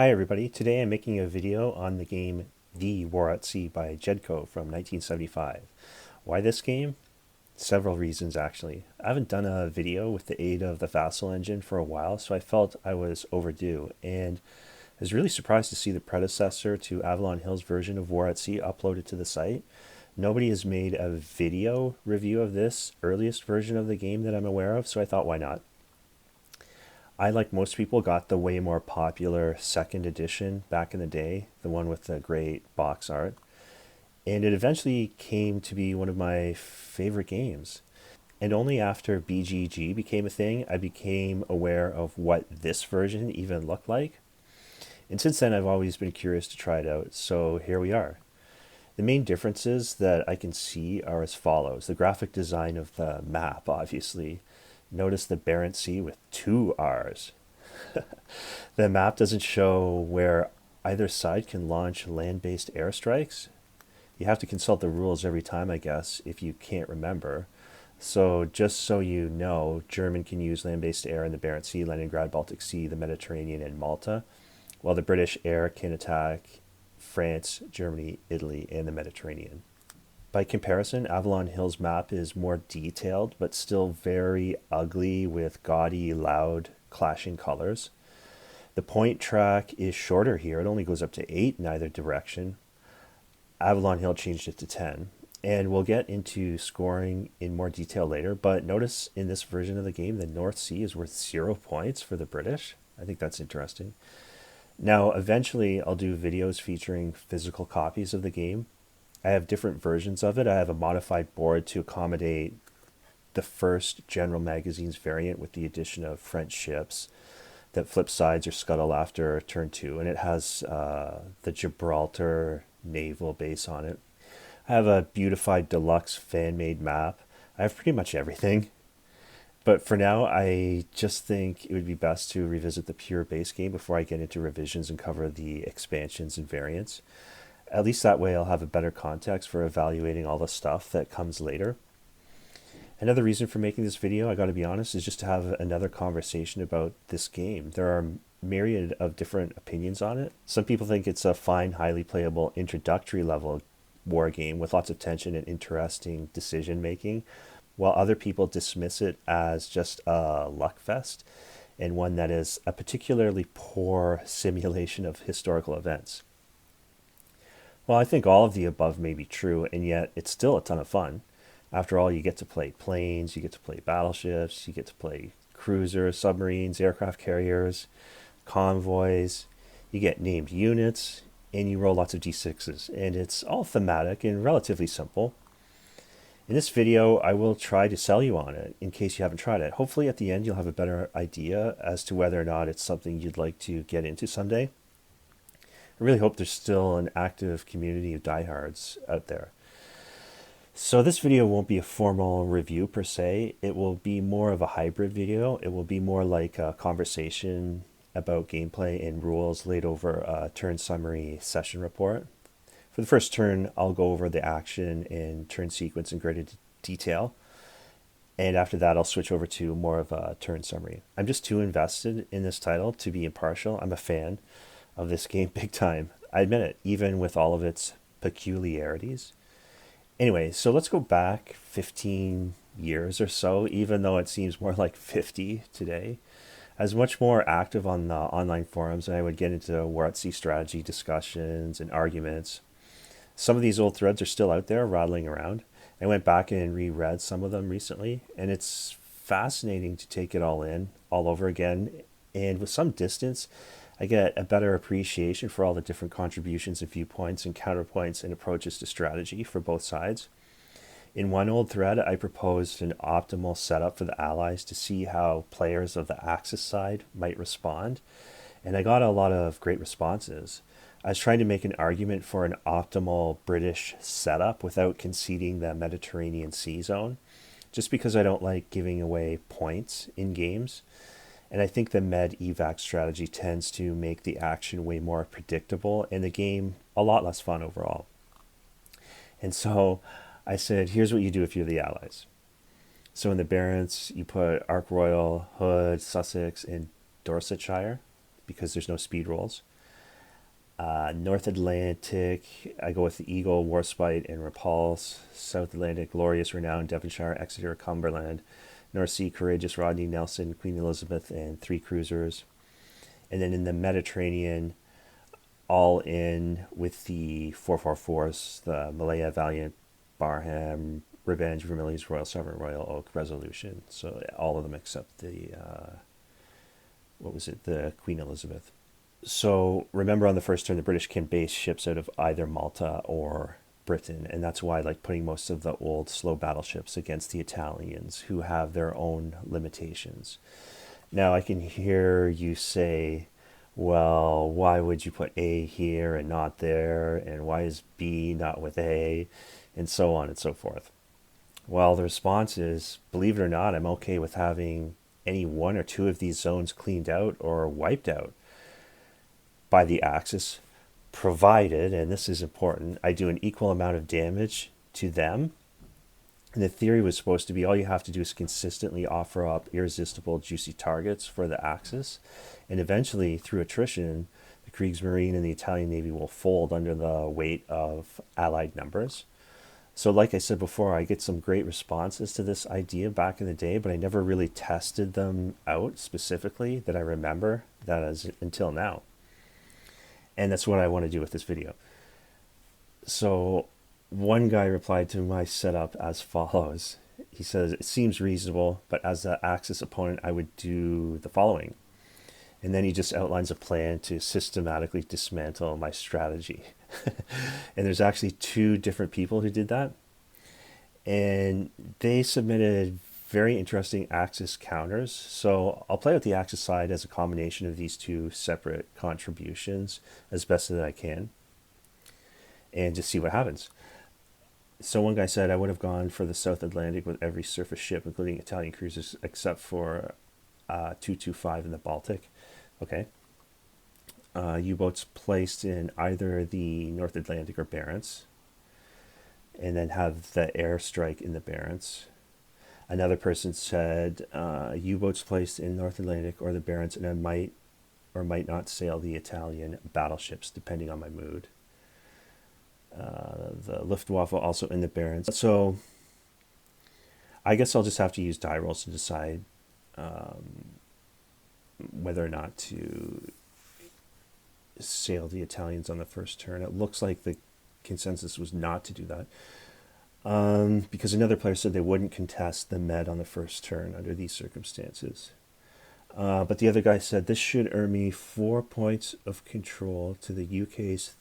Hi everybody, today I'm making a video on the game The War at Sea by Jedko from 1975. Why this game? Several reasons actually. I haven't done a video with the aid of the Vassal engine for a while, so I felt I was overdue, and I was really surprised to see the predecessor to Avalon Hill's version of War at Sea uploaded to the site. Nobody has made a video review of this earliest version of the game that I'm aware of, so I thought why not? I, like most people, got the way more popular second edition back in the day, the one with the great box art. And it eventually came to be one of my favorite games. And only after BGG became a thing, I became aware of what this version even looked like. And since then, I've always been curious to try it out, so here we are. The main differences that I can see are as follows. The graphic design of the map, obviously. Notice the Barents Sea with two R's. The map doesn't show where either side can launch land-based airstrikes. You have to consult the rules every time, I guess, if you can't remember. So just so you know, German can use land-based air in the Barents Sea, Leningrad, Baltic Sea, the Mediterranean, and Malta, while the British air can attack France, Germany, Italy, and the Mediterranean. By comparison, Avalon Hill's map is more detailed, but still very ugly with gaudy, loud, clashing colors. The point track is shorter here. It only goes up to 8 in either direction. Avalon Hill changed it to 10. And we'll get into scoring in more detail later, but notice in this version of the game, the North Sea is worth 0 points for the British. I think that's interesting. Now, eventually, I'll do videos featuring physical copies of the game. I have different versions of it. I have a modified board to accommodate the first General Magazine's variant with the addition of French ships that flip sides or scuttle after turn 2, and it has the Gibraltar naval base on it. I have a beautified deluxe fan-made map. I have pretty much everything. But for now, I just think it would be best to revisit the pure base game before I get into revisions and cover the expansions and variants. At least that way I'll have a better context for evaluating all the stuff that comes later. Another reason for making this video, I gotta be honest, is just to have another conversation about this game. There are myriad of different opinions on it. Some people think it's a fine, highly playable introductory level war game with lots of tension and interesting decision making, while other people dismiss it as just a luck fest and one that is a particularly poor simulation of historical events. Well, I think all of the above may be true, and yet it's still a ton of fun. After all, you get to play planes, you get to play battleships, you get to play cruisers, submarines, aircraft carriers, convoys, you get named units, and you roll lots of d6s, and it's all thematic and relatively simple. In this video, I will try to sell you on it in case you haven't tried it. Hopefully at the end you'll have a better idea as to whether or not it's something you'd like to get into someday. I really hope there's still an active community of diehards out there. So this video won't be a formal review per se. It will be more of a hybrid video. It will be more like a conversation about gameplay and rules laid over a turn summary session report. For the first turn, I'll go over the action and turn sequence in greater detail. And after that, I'll switch over to more of a turn summary. I'm just too invested in this title to be impartial. I'm a fan of this game big time. I admit it, even with all of its peculiarities. Anyway, so let's go back 15 years or so, even though it seems more like 50 today. I was much more active on the online forums, and I would get into War at Sea strategy discussions and arguments. Some of these old threads are still out there rattling around. I went back and reread some of them recently, and it's fascinating to take it all in, all over again. And with some distance, I get a better appreciation for all the different contributions and viewpoints and counterpoints and approaches to strategy for both sides. In one old thread, I proposed an optimal setup for the Allies to see how players of the Axis side might respond, and I got a lot of great responses. I was trying to make an argument for an optimal British setup without conceding the Mediterranean Sea zone, just because I don't like giving away points in games. And I think the med evac strategy tends to make the action way more predictable and the game a lot less fun overall. And so I said, here's what you do if you're the Allies. So in the Barents, you put Ark Royal, Hood, Sussex, and Dorsetshire because there's no speed rolls. North Atlantic, I go with the Eagle, Warspite, and Repulse. South Atlantic, Glorious, Renown, Devonshire, Exeter, Cumberland. North Sea, Courageous, Rodney, Nelson, Queen Elizabeth, and 3 cruisers. And then in the Mediterranean, all in with the 444s, the Malaya, Valiant, Barham, Revenge, Vermilies, Royal Sovereign, Royal Oak, Resolution. So all of them except the, the Queen Elizabeth. So remember on the first turn, the British can base ships out of either Malta or Britain, and that's why I like putting most of the old slow battleships against the Italians, who have their own limitations. Now I can hear you say, well, why would you put A here and not there? And why is B not with A? And so on and so forth. Well, the response is, believe it or not, I'm okay with having any one or two of these zones cleaned out or wiped out by the Axis, provided, and this is important, I do an equal amount of damage to them. And the theory was supposed to be all you have to do is consistently offer up irresistible, juicy targets for the Axis. And eventually, through attrition, the Kriegsmarine and the Italian Navy will fold under the weight of Allied numbers. So like I said before, I get some great responses to this idea back in the day, but I never really tested them out specifically that I remember that as until now. And that's what I want to do with this video. So one guy replied to my setup as follows. He says, it seems reasonable, but as the Axis opponent, I would do the following. And then he just outlines a plan to systematically dismantle my strategy. And there's actually 2 different people who did that. And they submitted very interesting Axis counters. So I'll play with the Axis side as a combination of these 2 separate contributions as best as I can, and just see what happens. So one guy said I would have gone for the South Atlantic with every surface ship, including Italian cruisers, except for 225 in the Baltic. Okay. U-boats placed in either the North Atlantic or Barents, and then have the airstrike in the Barents. Another person said U-boats placed in North Atlantic or the Barents, and I might or might not sail the Italian battleships, depending on my mood. The Luftwaffe also in the Barents. So I guess I'll just have to use die rolls to decide whether or not to sail the Italians on the first turn. It looks like the consensus was not to do that. Because another player said they wouldn't contest the Med on the first turn under these circumstances. But the other guy said this should earn me 4 points of control to the UK's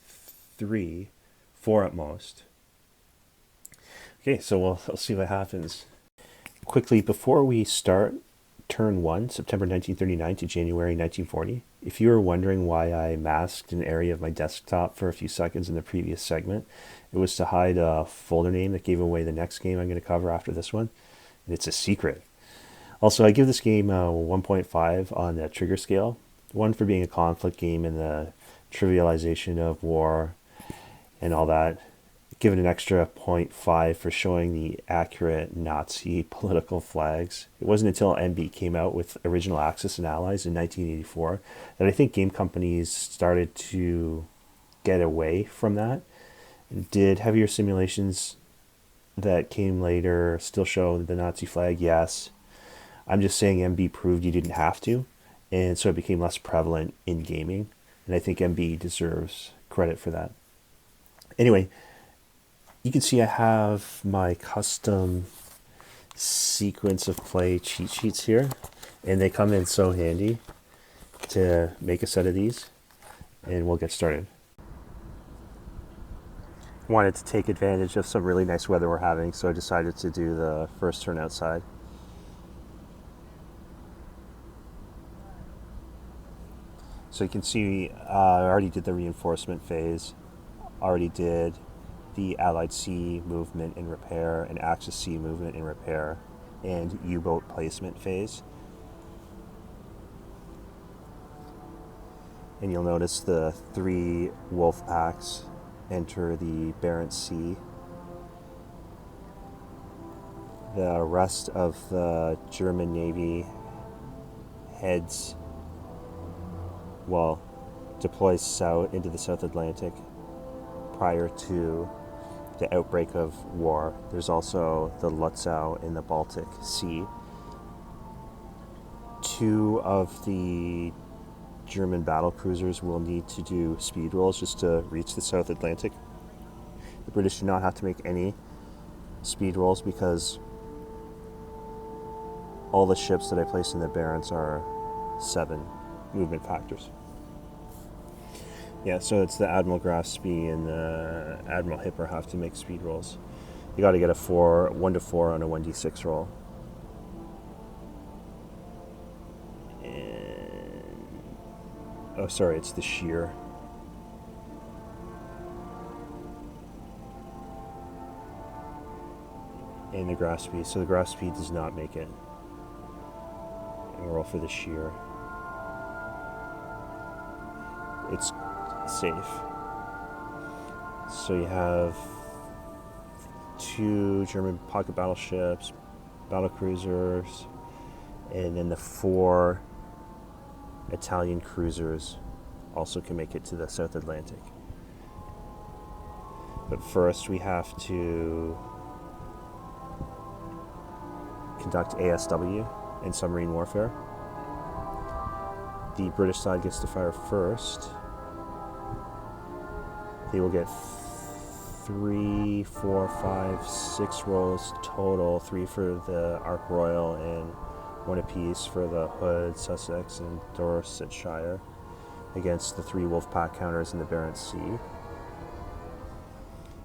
3, 4 at most. Okay, so we'll see what happens. Quickly, before we start turn 1, September 1939 to January 1940, if you were wondering why I masked an area of my desktop for a few seconds in the previous segment, it was to hide a folder name that gave away the next game I'm going to cover after this one. And it's a secret. Also, I give this game a 1.5 on the trigger scale. 1 for being a conflict game and the trivialization of war and all that. Give it an extra 0.5 for showing the accurate Nazi political flags. It wasn't until MB came out with Original Axis and Allies in 1984 that I think game companies started to get away from that. Did heavier simulations that came later still show the Nazi flag? Yes. I'm just saying MB proved you didn't have to, and so it became less prevalent in gaming, and I think MB deserves credit for that. Anyway, you can see I have my custom sequence of play cheat sheets here, and they come in so handy to make a set of these, and we'll get started. Wanted to take advantage of some really nice weather we're having, so I decided to do the first turn outside. So you can see I already did the reinforcement phase, already did the Allied Sea movement and repair, and Axis Sea movement and repair, and U-boat placement phase. And you'll notice the 3 wolf packs enter the Barents Sea. The rest of the German Navy heads, well, deploys south into the South Atlantic prior to the outbreak of war. There's also the Lutzow in the Baltic Sea. 2 of the German battle cruisers will need to do speed rolls just to reach the South Atlantic. The British do not have to make any speed rolls because all the ships that I placed in the Barents are 7 movement factors. Yeah, so it's the Admiral Graf Spee and the Admiral Hipper have to make speed rolls. You got to get a 1 to 4 on a 1d6 roll. Oh, sorry, it's the shear. And the Graf Spee. So the Graf Spee does not make it. And roll for the shear. It's safe. So you have 2 German pocket battleships, battle cruisers, and then the 4 Italian cruisers also can make it to the South Atlantic. But first we have to conduct ASW in submarine warfare. The British side gets to fire first. They will get 3, 4, 5, 6 rolls total, 3 for the Ark Royal and 1 apiece for the Hood, Sussex, and Dorsetshire against the 3 Wolfpack counters in the Barents Sea.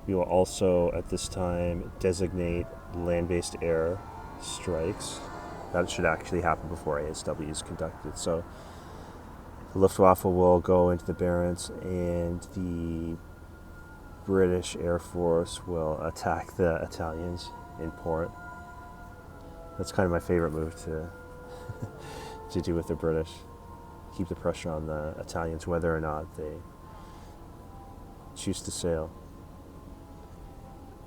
We will also, at this time, designate land-based air strikes. That should actually happen before ASW is conducted. So the Luftwaffe will go into the Barents and the British Air Force will attack the Italians in port. That's kind of my favorite move to to do with the British. Keep the pressure on the Italians whether or not they choose to sail.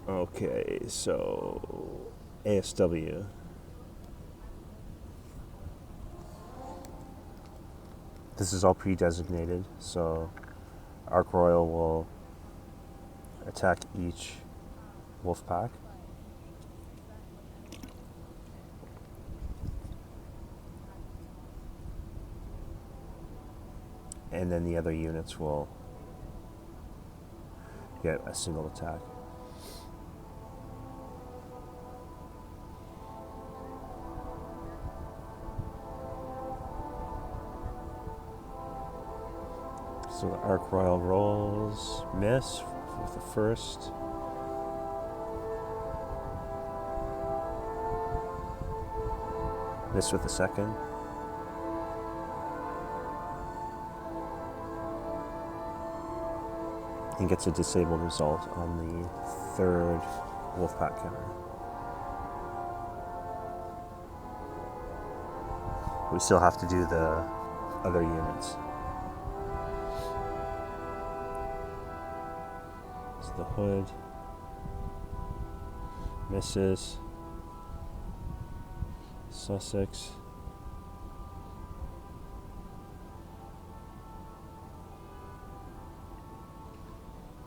Okay, so ASW. This is all pre-designated, so Ark Royal will attack each Wolfpack. And then the other units will get a single attack. So the Ark Royal rolls, miss with the first. Miss with the second. And gets a disabled result on the 3rd Wolfpack counter. We still have to do the other units. So the Hood misses. Sussex.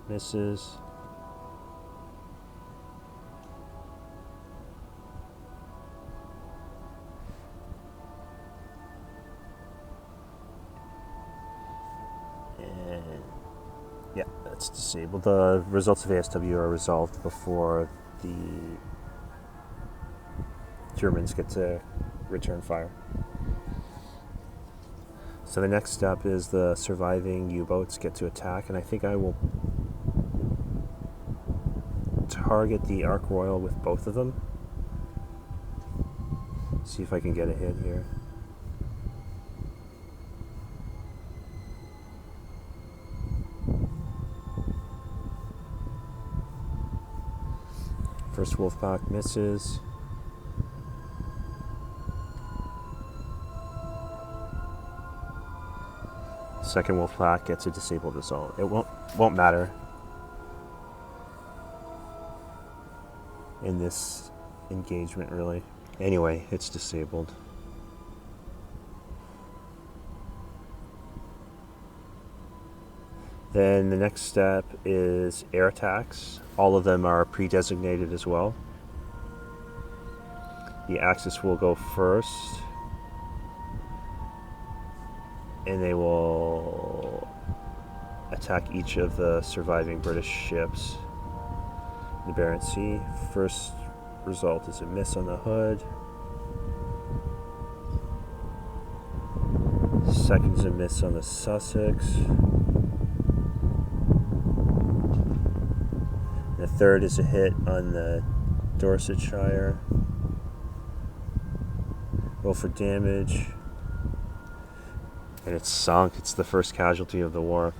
Misses. And yeah, that's disabled. The results of ASW are resolved before the Germans get to return fire. So the next step is the surviving U-boats get to attack, and I think I will target the Ark Royal with both of them. See if I can get a hit here. First Wolfpack misses. Second Wolfpack gets a disabled result. It won't matter in this engagement, really. Anyway, it's disabled. Then the next step is air attacks. All of them are pre-designated as well. The Axis will go first, and they will attack each of the surviving British ships in the Barents Sea. First result is a miss on the hood. Second is a miss on the Sussex. The third is a hit on the Dorsetshire. Roll for damage. And it's sunk. It's the first casualty of the war.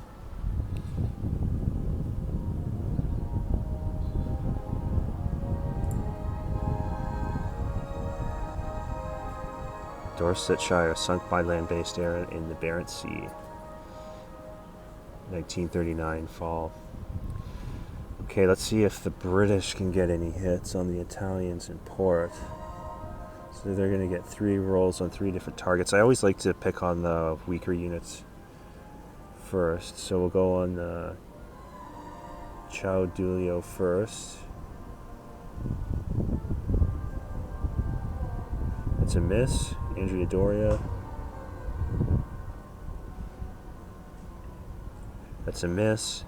Dorsetshire sunk by land-based air in the Barents Sea. 1939 fall. Okay, let's see if the British can get any hits on the Italians in port. So they're going to get 3 rolls on 3 different targets. I always like to pick on the weaker units first. So we'll go on the Ciao Giulio first. That's a miss. Andrea Doria. That's a miss.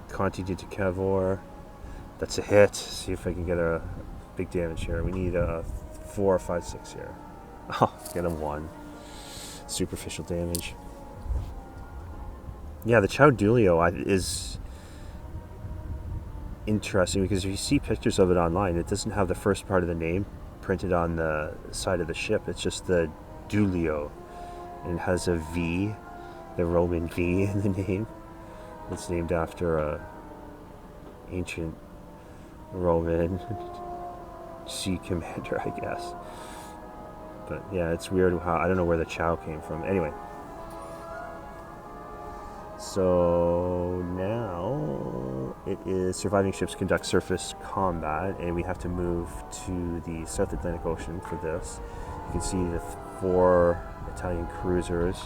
Conti di Cavour. That's a hit. See if I can get a big damage here. We need a 4, 5, 6 here. Oh, get a 1. Superficial damage. Yeah, the Ciao Giulio is interesting because if you see pictures of it online, it doesn't have the first part of the name printed on the side of the ship. It's just the Giulio, and it has a V, the Roman V in the name. It's named after a ancient Roman sea commander, I guess. But yeah, it's weird how, I don't know where the Chow came from. Anyway. So now it is surviving ships conduct surface combat, and we have to move to the South Atlantic Ocean for this. You can see the 4 Italian cruisers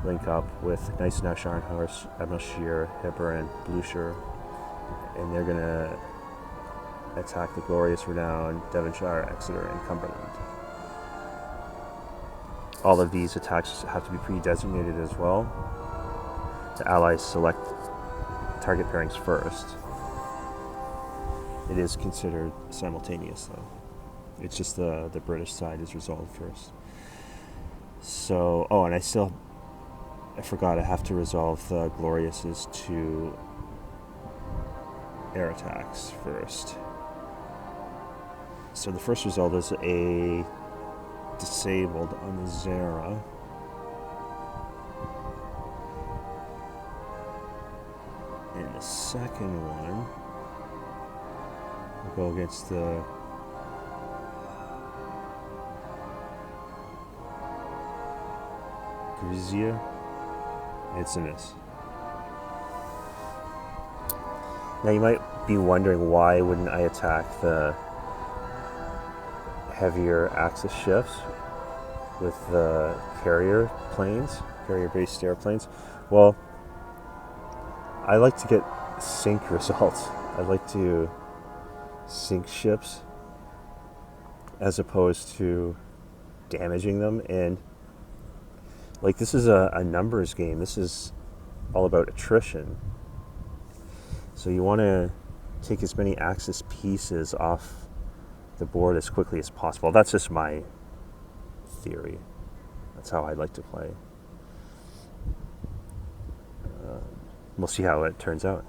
link up with Gneisenau, Scharnhorst, Admiral Scheer, Hipper, and Blucher, and they're going to attack the Glorious, Renown, Devonshire, Exeter, and Cumberland. All of these attacks have to be pre-designated as well. The Allies select target pairings first. It is considered simultaneous, though. It's just the British side is resolved first. So, oh, and I forgot, I have to resolve the Gloriouses to air attacks first. So the first result is a disabled on the Zara. And the second one will go against the Grizia. It's a miss. Now you might be wondering, why wouldn't I attack the heavier Axis ships with the carrier planes, carrier-based airplanes? Well, I like to get sink results. I like to sink ships as opposed to damaging them. And like, this is a numbers game. This is all about attrition. So you want to take as many Axis pieces off the board as quickly as possible. That's just my theory. That's how I like to play. We'll see how it turns out.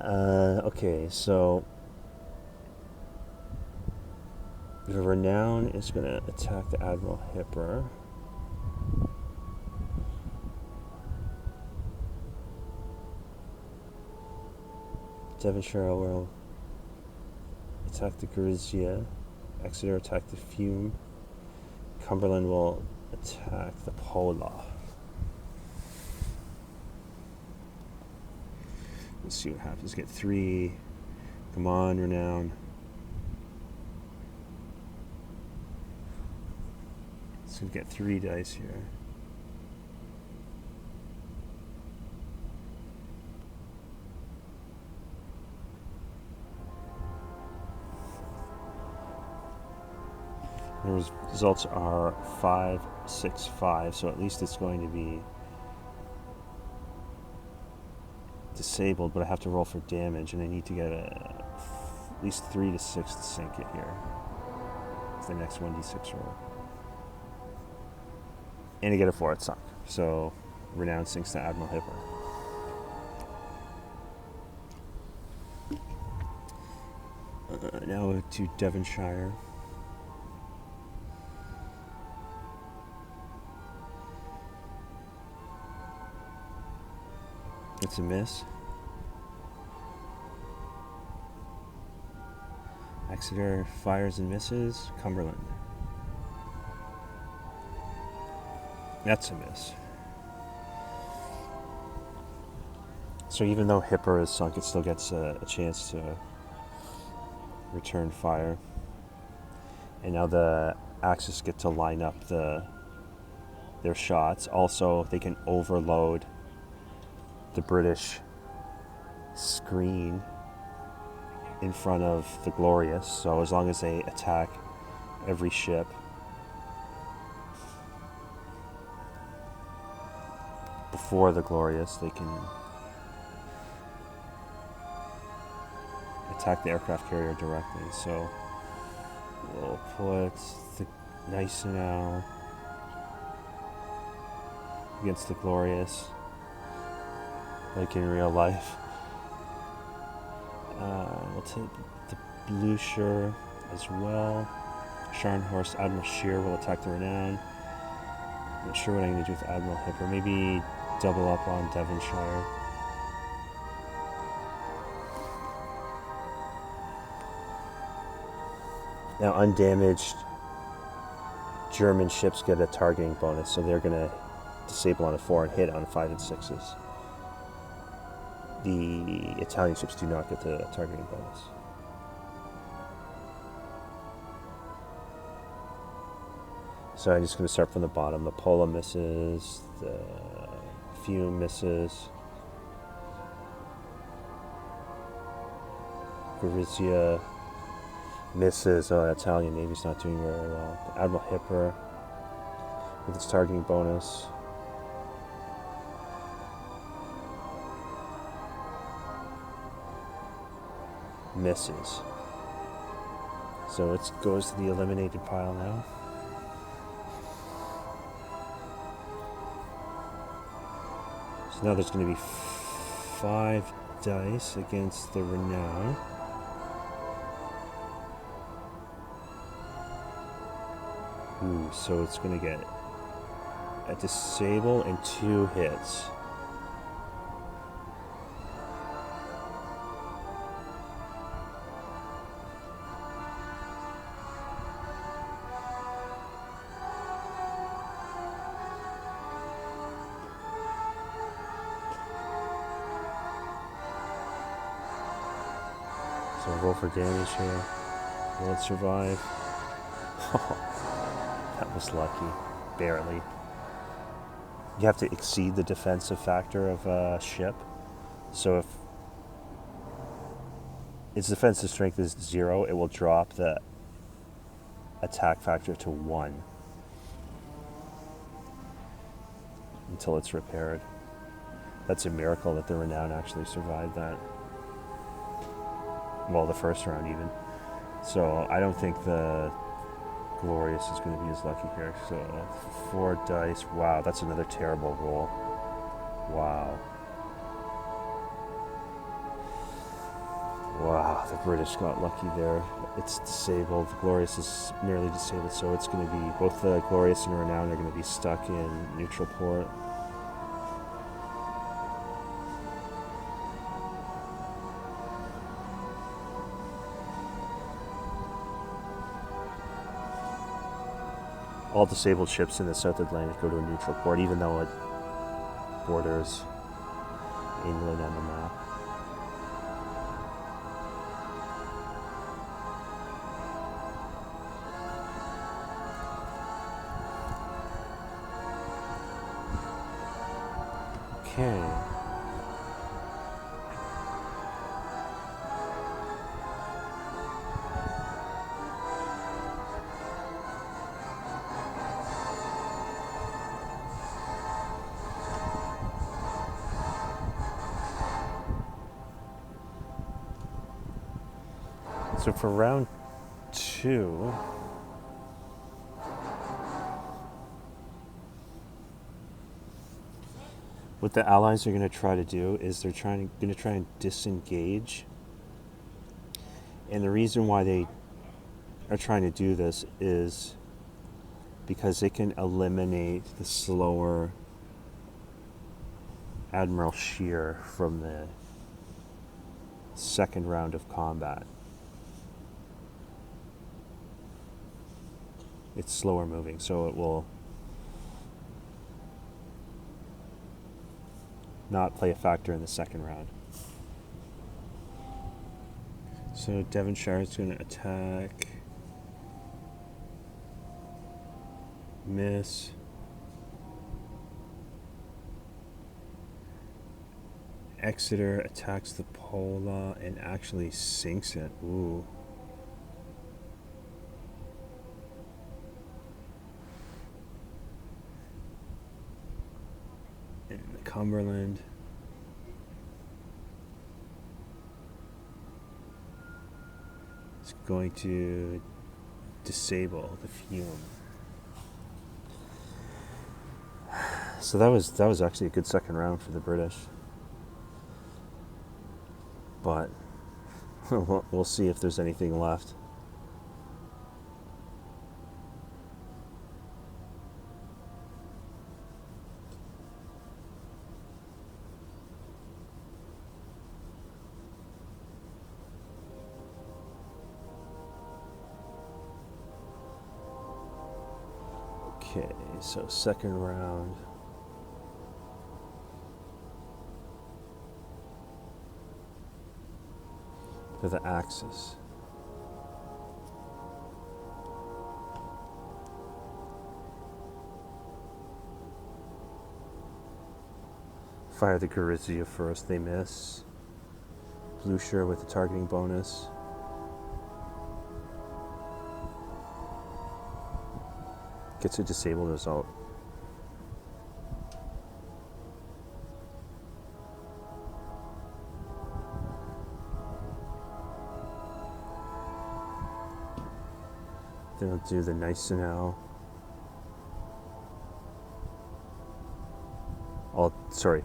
Okay, so the Renown is going to attack the Admiral Hipper. Devonshire will attack the Grizia. Exeter attack the Fume. Cumberland will attack the Pola. Let's see what happens. Get 3. Come on, Renown. So we get 3 dice here. The results are 5, 6, 5, so at least it's going to be disabled, but I have to roll for damage, and I need to get at least 3 to 6 to sink it here. It's the next 1d6 roll. And I get a 4, it sunk. So, Renown sinks to Admiral Hipper. Now to Devonshire. It's a miss. Exeter fires and misses. Cumberland. That's a miss. So even though Hipper is sunk, it still gets a chance to return fire. And now the Axis get to line up their shots. Also, they can overload the British screen in front of the Glorious. So as long as they attack every ship, before the Glorious, they can attack the aircraft carrier directly. So we'll put the Gneisenau against the Glorious, like in real life. We'll take the Blucher as well. Scharnhorst, Admiral Scheer will attack the Renown. Not sure what I'm going to do with Admiral Hipper. Maybe double up on Devonshire. Now, undamaged German ships get a targeting bonus, so they're going to disable on a 4 and hit on 5 and 6s. The Italian ships do not get the targeting bonus. So I'm just going to start from the bottom. The Pola misses, the Fiume misses, Gorizia misses. Oh, the Italian Navy's not doing very well. The Admiral Hipper with its targeting bonus. Misses. So it goes to the eliminated pile now. So now there's going to be 5 dice against the Renown. Ooh, so it's going to get a disable and 2 hits. So roll for damage here. Will it survive? That was lucky. Barely. You have to exceed the defensive factor of a ship. So if its defensive strength is 0, it will drop the attack factor to 1 until it's repaired. That's a miracle that the Renown actually survived that. Well, the first round even. So I don't think the Glorious is going to be as lucky here. So 4 dice. Wow, that's another terrible roll. Wow. Wow, the British got lucky there. It's disabled. The Glorious is nearly disabled, so it's going to be, both the Glorious and Renown are going to be stuck in neutral port. All disabled ships in the South Atlantic go to a neutral port, even though it borders England on the map. Okay. So for round 2, what the Allies are going to try to do is they're going to try and disengage. And the reason why they are trying to do this is because they can eliminate the slower Admiral Scheer from the second round of combat. It's slower moving, so it will not play a factor in the second round. So Devonshire is going to attack, miss. Exeter attacks the Pola and actually sinks it. Ooh. And the Cumberland. Is going to disable the fume. So that was actually a good second round for the British. But we'll see if there's anything left. Okay, so second round. For the Axis. Fire the Gorizia first, they miss. Blucher with the targeting bonus. Gets a disabled result. Then I'll do the Gneisenau.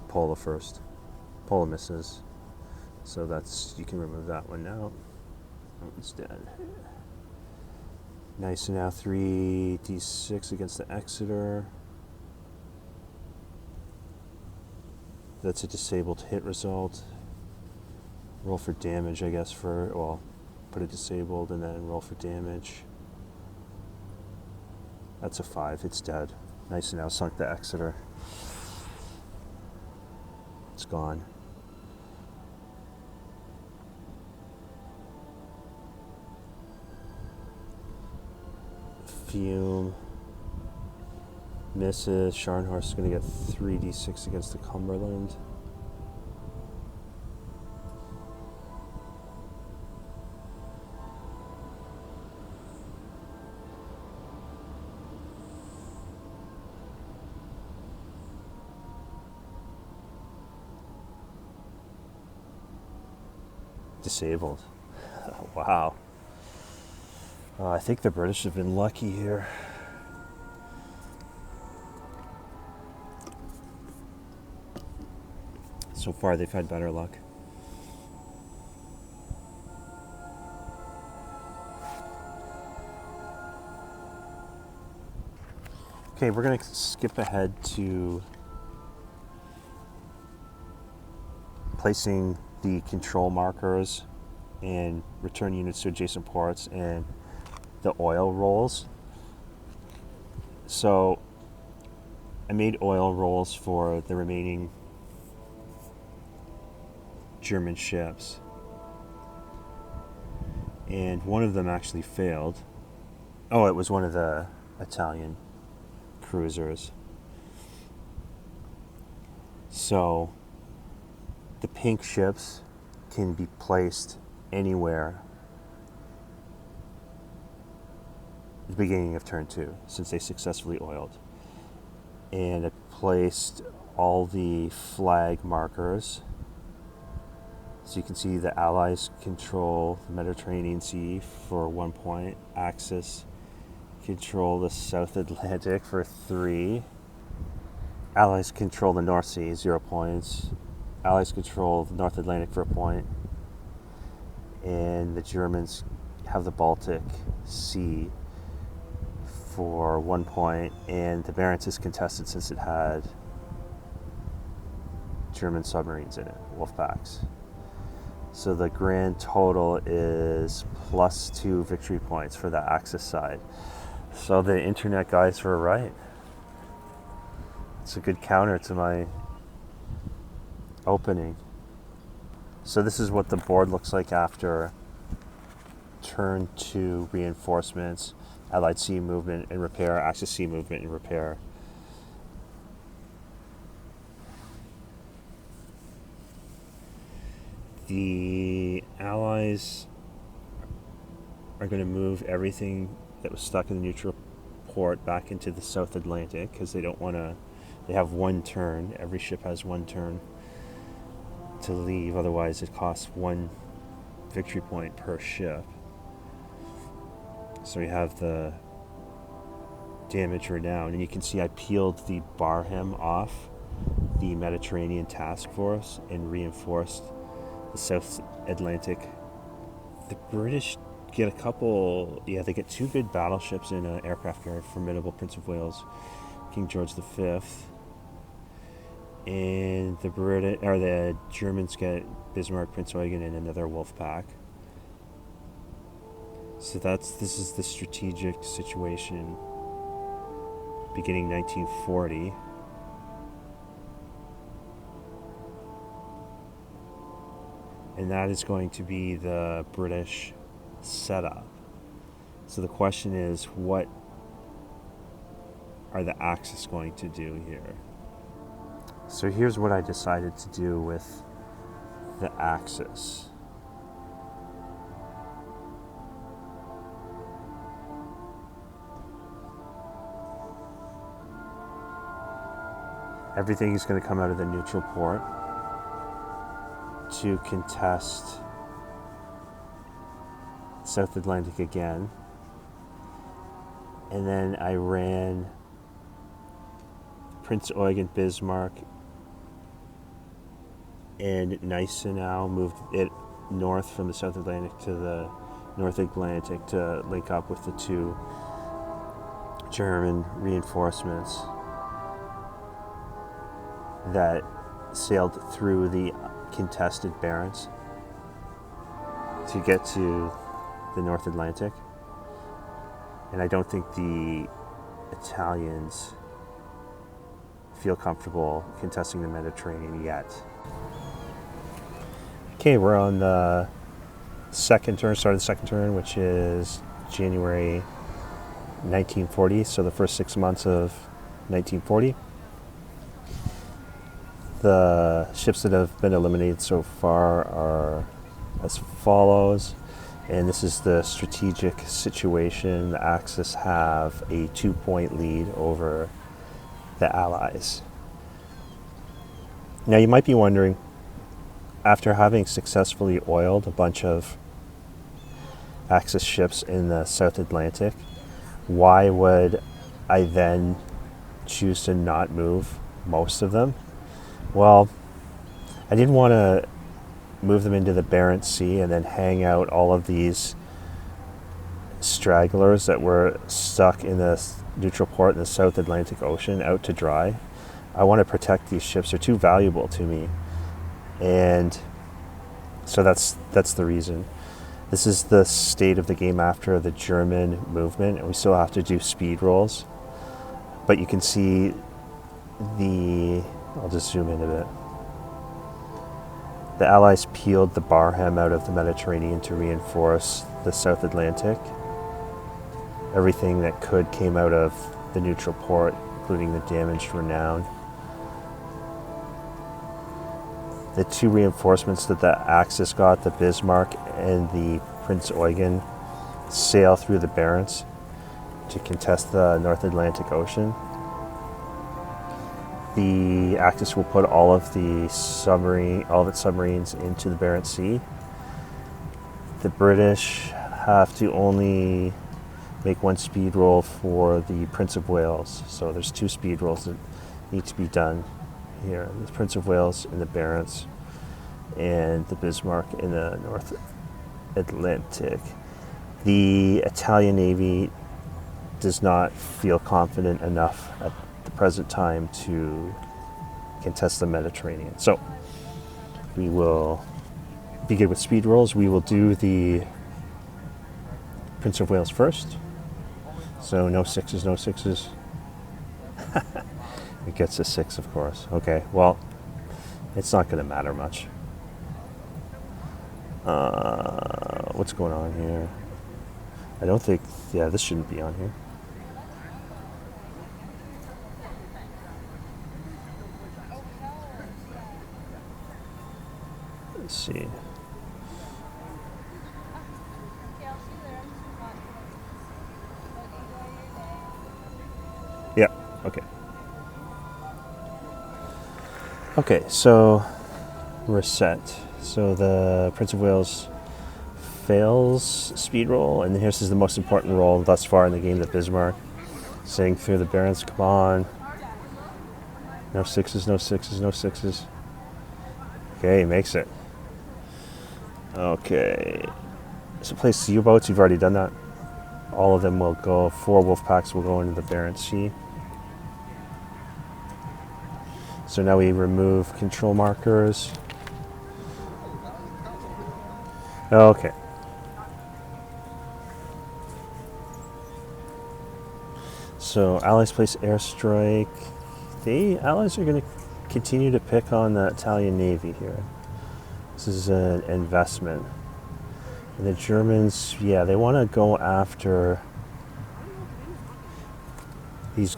Pola first. Pola misses. So you can remove that one now. That one's dead. Gneisenau 3d6 against the Exeter. That's a disabled hit result. Roll for damage, I guess, put it disabled and then roll for damage. That's a 5, it's dead. Gneisenau sunk the Exeter. It's gone. Fume misses. Scharnhorst is going to get 3d6 against the Cumberland. Disabled. Wow. I think the British have been lucky here. So far, they've had better luck. Okay, we're going to skip ahead to placing the control markers and return units to adjacent ports and the oil rolls. So I made oil rolls for the remaining German ships, and one of them actually failed. Oh, it was one of the Italian cruisers. So the pink ships can be placed anywhere at the beginning of turn 2, since they successfully oiled. And I placed all the flag markers So you can see the Allies control the Mediterranean Sea for 1 point. Axis control the South Atlantic for 3. Allies control the North Sea, 0 points. Allies control the North Atlantic for 1 point. And the Germans have the Baltic Sea for 1 point. And the Barents is contested since it had German submarines in it, Wolfpacks. So the grand total is +2 victory points for the Axis side. So the internet guys were right. It's a good counter to my opening. So this is what the board looks like after turn 2 reinforcements, Allied sea movement and repair, Axis sea movement and repair. The Allies are going to move everything that was stuck in the neutral port back into the South Atlantic because they don't want to. They have 1 turn. Every ship has 1 turn to leave. Otherwise, it costs 1 victory point per ship. So we have the damage renown, and you can see I peeled the Barham off the Mediterranean task force and reinforced the South Atlantic. The British get a couple, they get 2 good battleships in an aircraft carrier, formidable Prince of Wales, King George V, and the Germans get Bismarck, Prince Eugen, and another Wolfpack. So this is the strategic situation beginning 1940. And that is going to be the British setup. So the question is, what are the Axis going to do here? So here's what I decided to do with the Axis. Everything is going to come out of the neutral port to contest South Atlantic again. And then I ran Prince Eugen, Bismarck, and Gneisenau, moved it north from the South Atlantic to the North Atlantic to link up with the 2 German reinforcements that sailed through the contested Barents to get to the North Atlantic. And I don't think the Italians feel comfortable contesting the Mediterranean yet. Okay, we're on the second turn, start of the second turn, which is January 1940, so the first 6 months of 1940. The ships that have been eliminated so far are as follows, and this is the strategic situation. The Axis have a 2-point lead over the Allies. Now you might be wondering, after having successfully oiled a bunch of Axis ships in the South Atlantic, why would I then choose to not move most of them? Well, I didn't want to move them into the Barents Sea and then hang out all of these stragglers that were stuck in the neutral port in the South Atlantic Ocean out to dry. I want to protect these ships. They're too valuable to me. And so that's the reason. This is the state of the game after the German movement, and we still have to do speed rolls. But you can see I'll just zoom in a bit. The Allies peeled the Barham out of the Mediterranean to reinforce the South Atlantic. Everything that could came out of the neutral port, including the damaged Renown. The 2 reinforcements that the Axis got, the Bismarck and the Prince Eugen, sail through the Barents to contest the North Atlantic Ocean. the Axis will put all of its submarines into the Barents Sea. The British have to only make one speed roll for the Prince of Wales. So there's 2 speed rolls that need to be done here. The Prince of Wales in the Barents and the Bismarck in the North Atlantic. The Italian Navy does not feel confident enough at the present time to contest the Mediterranean. So we will begin with speed rolls. We will do the Prince of Wales first. So no 6s, no 6s. It gets a 6, of course. Okay, well, it's not going to matter much. What's going on here? I don't think, yeah, this shouldn't be on here. Let's see. Yeah, okay. Okay, so we're set. So the Prince of Wales fails speed roll, and this is the most important roll thus far in the game, the Bismarck. Sailing through the Barents, come on. No 6s, no 6s, no 6s. Okay, he makes it. Okay. So place U-boats, you've already done that. All of them will go, 4 wolf packs will go into the Barents Sea. So now we remove control markers. Okay. So Allies place airstrike. The Allies are going to continue to pick on the Italian Navy here. This is an investment. And the Germans, yeah, they want to go after these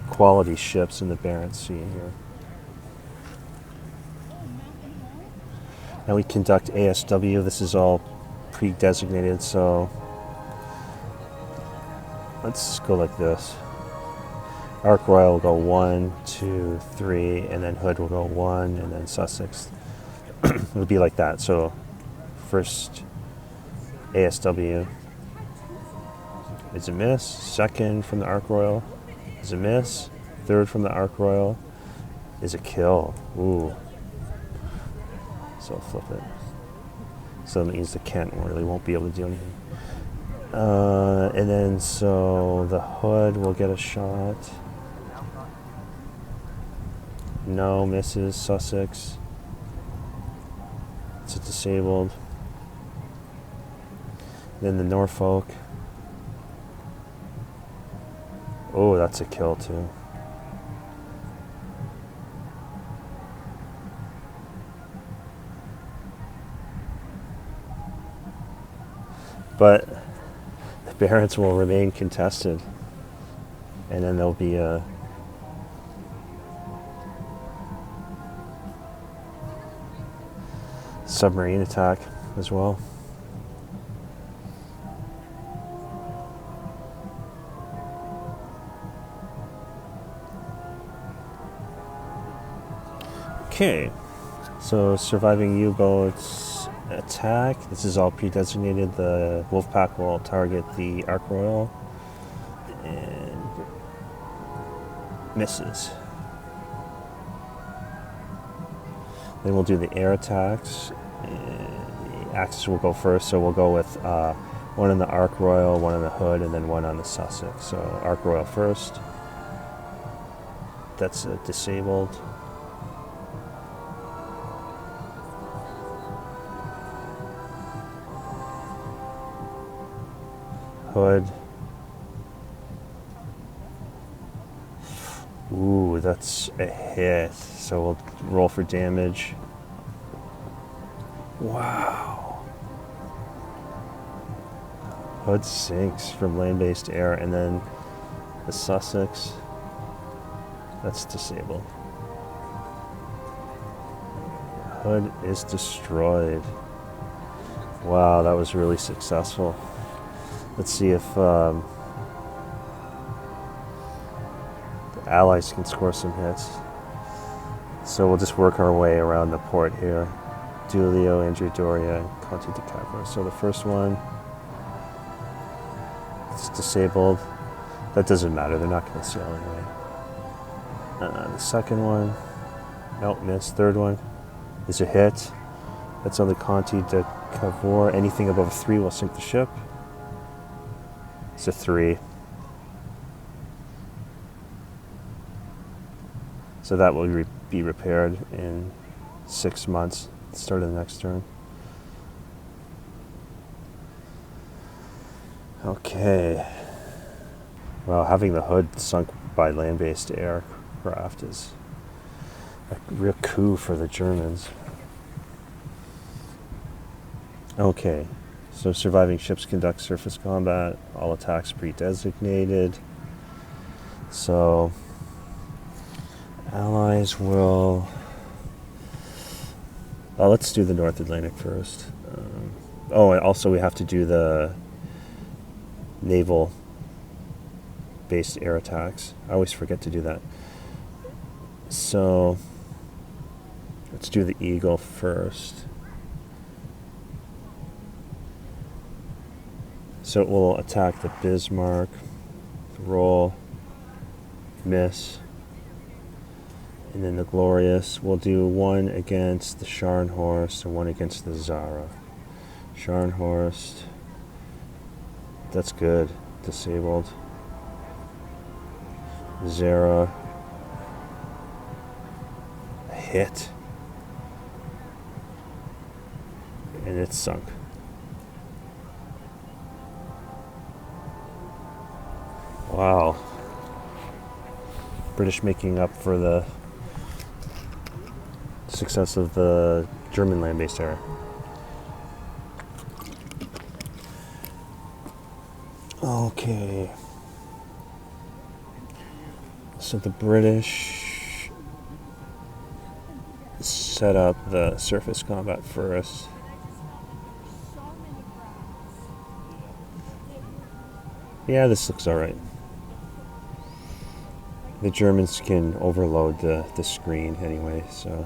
quality ships in the Barents Sea here. Now we conduct ASW. This is all pre-designated, so let's go like this. Ark Royal will go 1, 2, 3, and then Hood will go 1, and then Sussex. It'll be like that. So first ASW is a miss. Second from the Ark Royal is a miss. Third from the Ark Royal is a kill. Ooh. So I'll flip it. So that means the Kent really won't be able to do anything. And then so the Hood will get a shot. No, misses. Sussex. It's a disabled. Then the Norfolk. Oh, that's a kill too. But the Barents will remain contested. And then there'll be a submarine attack as well. Okay, so surviving U-boats attack. This is all pre-designated. The Wolfpack will target the Ark Royal and misses. Then we'll do the air attacks. The Axis will go first, so we'll go with one on the Ark Royal, one on the Hood, and then one on the Sussex. So Ark Royal first. That's disabled. Hood. Ooh, that's a hit. So we'll roll for damage. Wow. Hood sinks from land-based air, and then the Sussex. That's disabled. Hood is destroyed. Wow, that was really successful. Let's see if the Allies can score some hits. So we'll just work our way around the port here. Giulio, Andrea, Conti di Cavour. So the first one, it's disabled. That doesn't matter, they're not going to sail anyway. The second one, nope, missed. Third one is a hit. That's on the Conti di Cavour. Anything above a 3 will sink the ship. It's a 3. So that will be repaired in 6 months, start of the next turn. Okay. Well, having the hood sunk by land-based aircraft is a real coup for the Germans. Okay, so surviving ships conduct surface combat, all attacks pre-designated. So Allies will... Well, let's do the North Atlantic first. And also we have to do the naval-based air attacks. I always forget to do that. So let's do the Eagle first. So it will attack the Bismarck, roll, miss. And then the Glorious will do one against the Scharnhorst and one against the Zara. Scharnhorst, that's good, disabled. Zara, a hit. And it's sunk. Wow. British making up for the success of the German land-based air. Okay. So the British set up the surface combat first. Yeah, this looks alright. The Germans can overload the screen anyway, so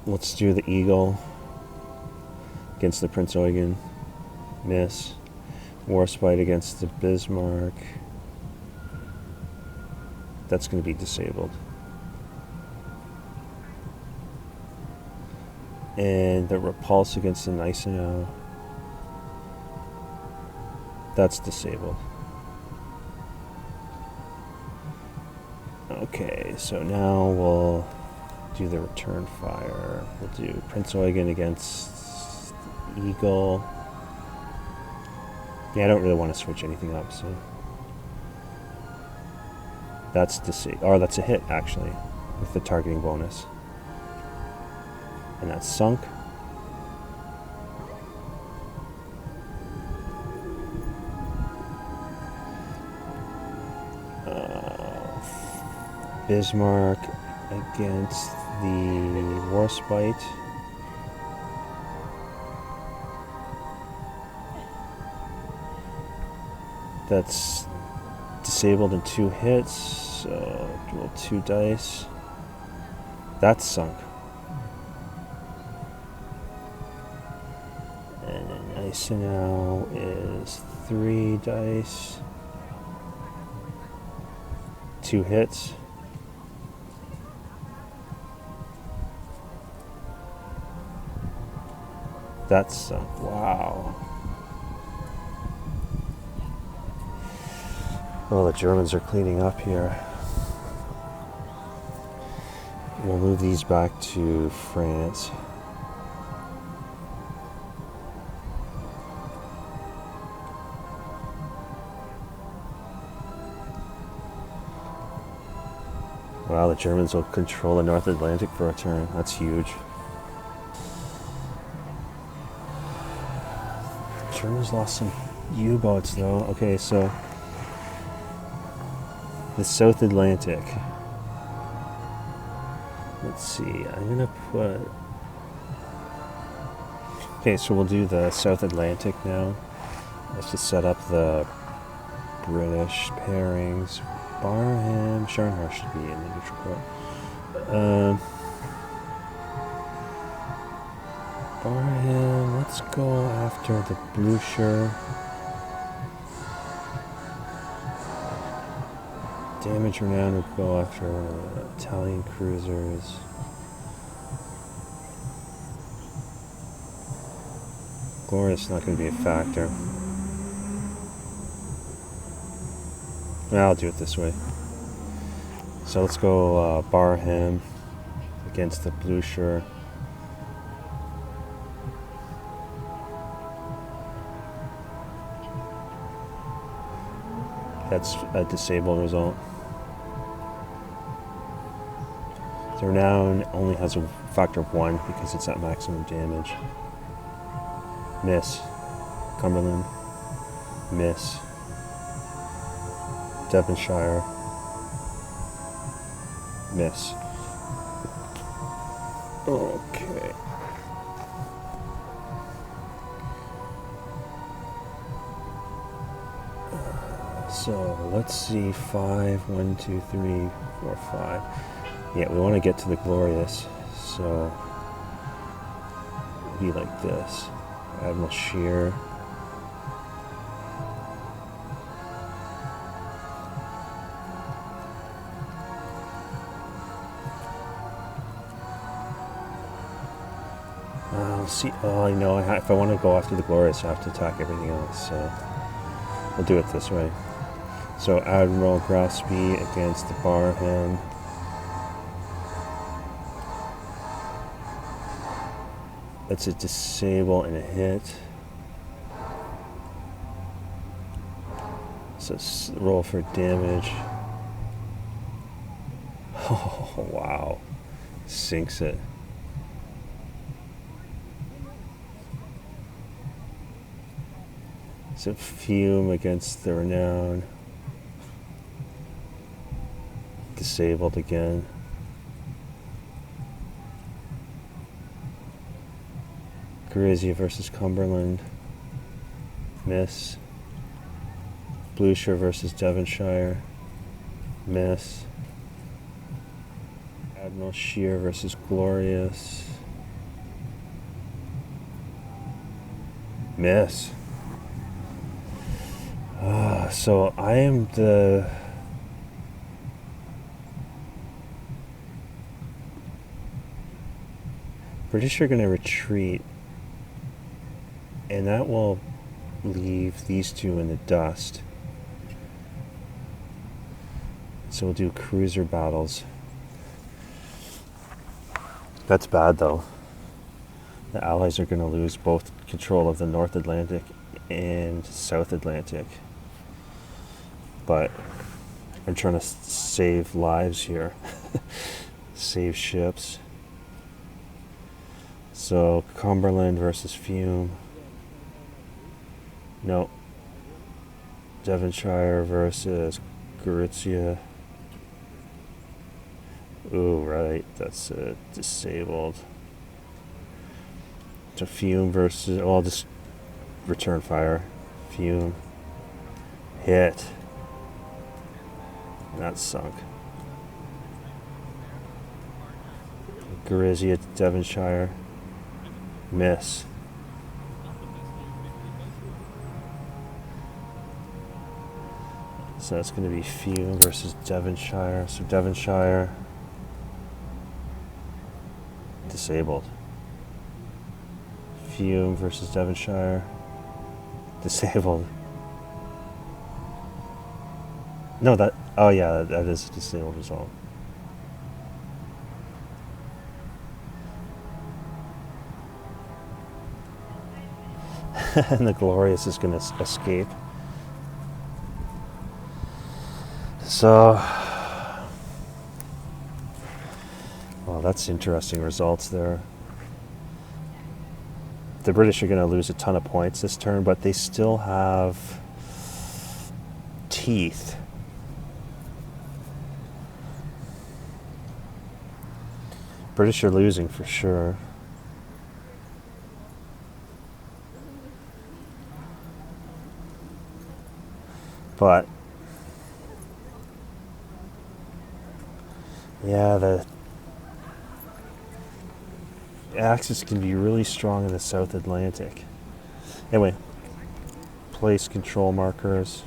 let's do the Eagle against the Prince Eugen. Miss. Warspite against the Bismarck. That's going to be disabled. And the Repulse against the Gneisenau. That's disabled. Okay, so now we'll do the return fire. We'll do Prince Eugen against Eagle. Yeah, I don't really want to switch anything up, so that's that's a hit actually, with the targeting bonus. And that's sunk. Bismarck against the Warspite. That's disabled in 2 hits, so roll 2 dice. That's sunk. And then Gneisenau is 3 dice. 2 hits. That's sunk. Wow. Well, the Germans are cleaning up here. We'll move these back to France. Wow, the Germans will control the North Atlantic for a turn. That's huge. Germans lost some U-boats though. Okay, so the South Atlantic. Let's see, I'm gonna put... Okay, so we'll do the South Atlantic now. Let's just set up the British pairings. Barham, Sharnhar should be in the neutral court. Barham, let's go after the Blucher. Damage renown would go after Italian cruisers. Glorious not going to be a factor. I'll do it this way. So let's go Barham against the Blucher. That's a disabled result. The renown only has a factor of 1 because it's at maximum damage. Miss. Cumberland. Miss. Devonshire. Miss. Okay. So let's see, 5, 1, 2, 3, 4, 5. Yeah, we want to get to the Glorious, so it'll be like this. Admiral Shear. See, oh, you know, if I want to go after the Glorious, I have to attack everything else, so we'll do it this way. So Admiral Grasby against the Barham. That's a disable and a hit. So roll for damage. Oh, wow. Sinks it. So Fume against the Renown. Disabled again. Gorizia versus Cumberland. Miss. Blucher versus Devonshire. Miss. Admiral Shear versus Glorious. Miss. So I am the British are going to retreat, and that will leave these two in the dust. So we'll do cruiser battles. That's bad though. The Allies are going to lose both control of the North Atlantic and South Atlantic. But I'm trying to save lives here. Save ships. So Cumberland versus Fume. No. Devonshire versus Gorizia. Ooh, right. That's disabled. So Fume versus... Well, I'll just return fire. Fume. Hit. That's sunk. Gorizia, Devonshire. Miss. So that's going to be Fume versus Devonshire. So Devonshire. Disabled. Fume versus Devonshire. Disabled. No, that... Oh yeah, that is a disabled result. And the Glorious is going to escape. So... Well, that's interesting results there. The British are going to lose a ton of points this turn, but they still have teeth. British are losing for sure. But Yeah, the Axis can be really strong in the South Atlantic. Anyway, place control markers.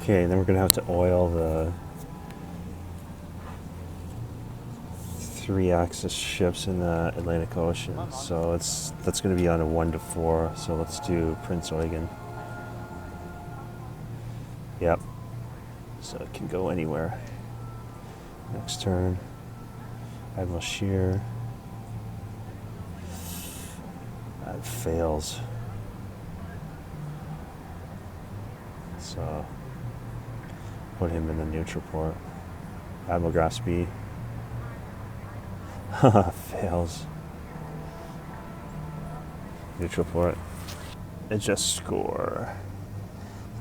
Okay, then we're going to have to oil the 3-axis ships in the Atlantic Ocean. So that's going to be on a 1 to 4. So let's do Prince Eugen. Yep. So it can go anywhere. Next turn, Admiral Scheer. That fails. So put him in the neutral port. Admiral Graf Spee. Fails. Neutral port. Adjust score.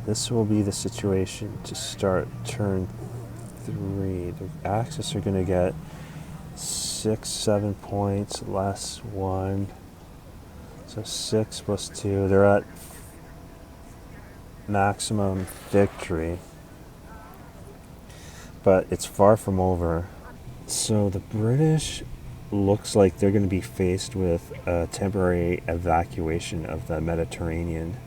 This will be the situation to start turn 3. The Axis are going to get 6, 7 points, less 1. So 6 plus 2. They're at maximum victory. But it's far from over. So the British looks like they're going to be faced with a temporary evacuation of the Mediterranean.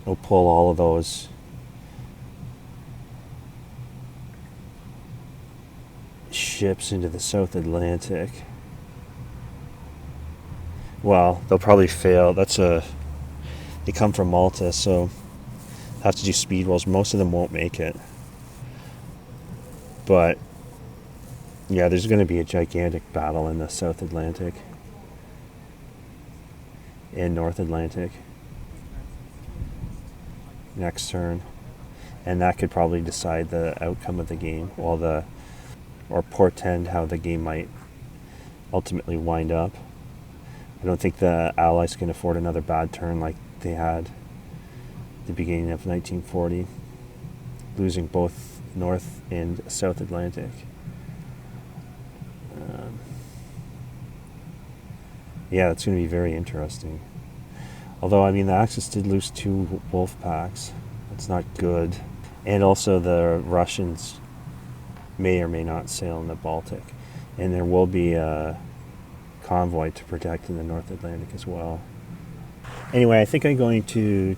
We'll pull all of those ships into the South Atlantic. Well, they'll probably fail. They come from Malta, so have to do speed rolls. Most of them won't make it. But yeah, there's going to be a gigantic battle in the South Atlantic and North Atlantic next turn, and that could probably decide the outcome of the game, or portend how the game might ultimately wind up. I don't think the Allies can afford another bad turn like they had at the beginning of 1940, losing both North and South Atlantic. Yeah, it's going to be very interesting. Although, I mean, the Axis did lose 2 wolf packs. That's not good. And also the Russians may or may not sail in the Baltic. And there will be a convoy to protect in the North Atlantic as well. Anyway, I think I'm going to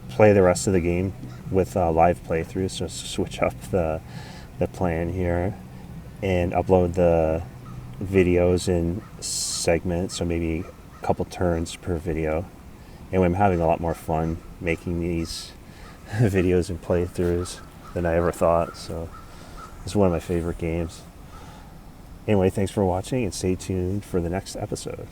play the rest of the game with live playthroughs, so switch up the plan here and upload the videos in segments, so maybe a couple turns per video. Anyway, I'm having a lot more fun making these videos and playthroughs than I ever thought, so it's one of my favorite games. Anyway, thanks for watching and stay tuned for the next episode.